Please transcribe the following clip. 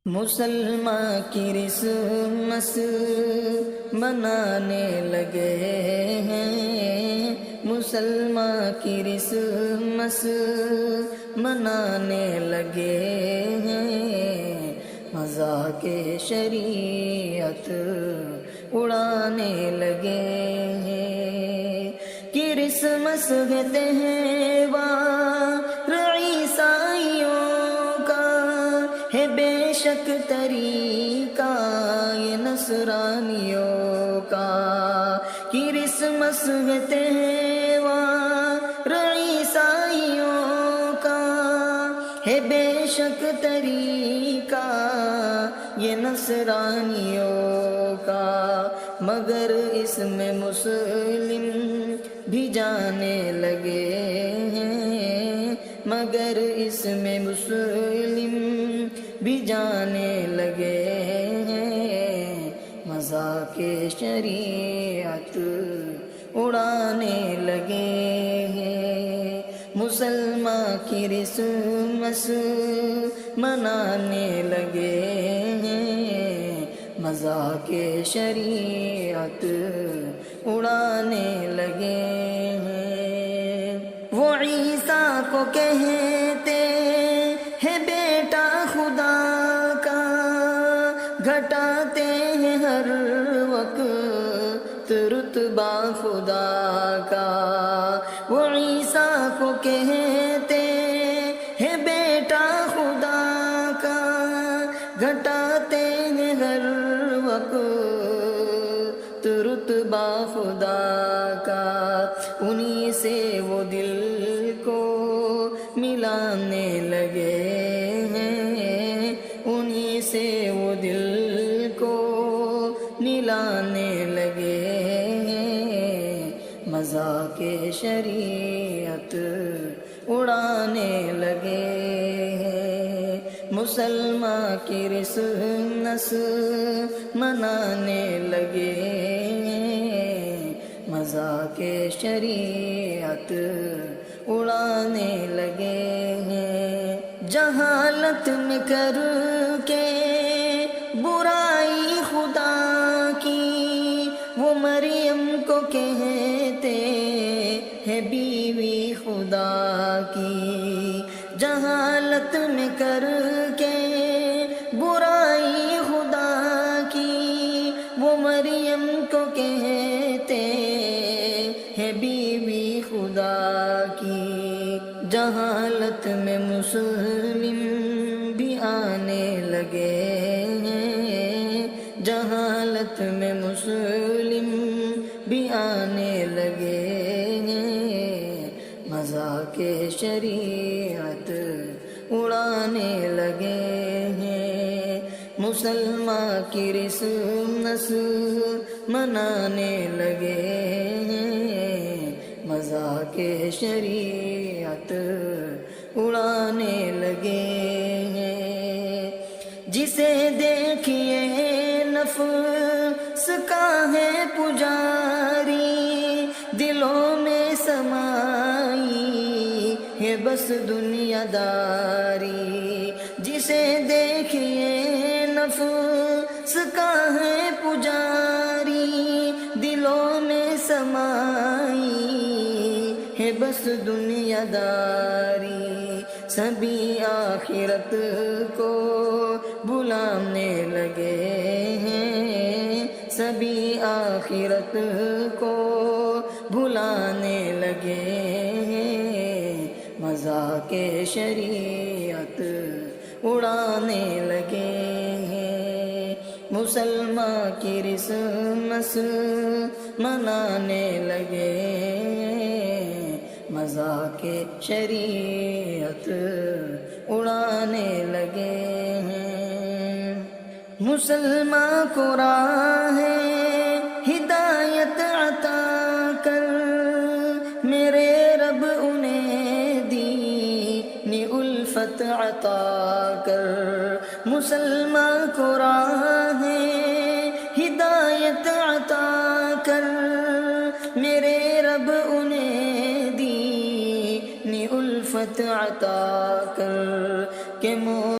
مسلمان کرسمس منانے لگے ہیں، مسلمان کرسمس منانے لگے ہیں، مذاق شریعت اڑانے لگے ہیں۔ کرسمس کہتے ہیں وار عیسائیوں کا، ہے بے شک طریقہ یہ نصرانیوں کا۔ کرسمس کہتے ہیں وار عیسائیوں کا، ہے بے شک طریقہ یہ نصرانیوں کا، مگر اس میں مسلم بھی جانے لگے ہیں، مگر اس میں مسلم بھی جانے لگے ہیں، مذاق شریعت اڑانے لگے ہیں۔ مسلمان کرسمس منانے لگے ہیں، مذاق شریعت اڑانے لگے ہیں۔ وہ عیسیٰ کو کہتے ہیں بیٹا خدا کا، گھٹاتے ہیں ہر وقت رتبہ خدا کا۔ وہ عیسیٰ کو کہتے ہیں بیٹا خدا کا، گھٹاتے ہیں ہر وقت رتبہ خدا کا۔ انہی سے وہ دل کو ملانے لگے ہیں، انہی سے وہ دل کو ملانے لگے ہیں، مذاق شریعت اڑانے لگے ہیں۔ مسلمان کرسمس منانے لگے ہیں، مذاق شریعت اڑانے لگے ہیں۔ جہالت میں کر کے برائی خدا کی، وہ مریم کو کہتے ہیں بیوی خدا کی۔ جہالت میں کر کے برائی خدا کی، وہ مریم کو کہتے ہیں بیوی خدا کی۔ جہالت میں مسلم بھی آنے لگے ہیں، جہالت میں مسلم بھی آنے لگے ہیں، مذاق شریعت اڑانے لگے ہیں۔ مسلمان کرسمس منانے لگے ہیں، مذاق شریعت اڑانے لگے ہیں۔ جسے دیکھیے نفس کا ہے پجاری، دلوں میں سمائی ہے بس دنیا داری۔ جسے دیکھیے نفس کا ہے پجاری، دلوں میں سمائی ہے بس دنیا داری۔ سبھی آخرت کو بلانے لگے ہیں، سبھی آخرت کو بلانے لگے ہیں، مذاق شریعت اڑانے لگے ہیں۔ مسلمان کرسمس منانے لگے ہیں، مذاق شریعت اڑانے لگے ہیں۔ مسلمان کو راہ ہدایت عطا کر، میرے رب انہیں دین الفت عطا کر۔ مسلمان کو راہ ہدایت عطا کر، میرے رب انہیں دین الفت عطا کر کہ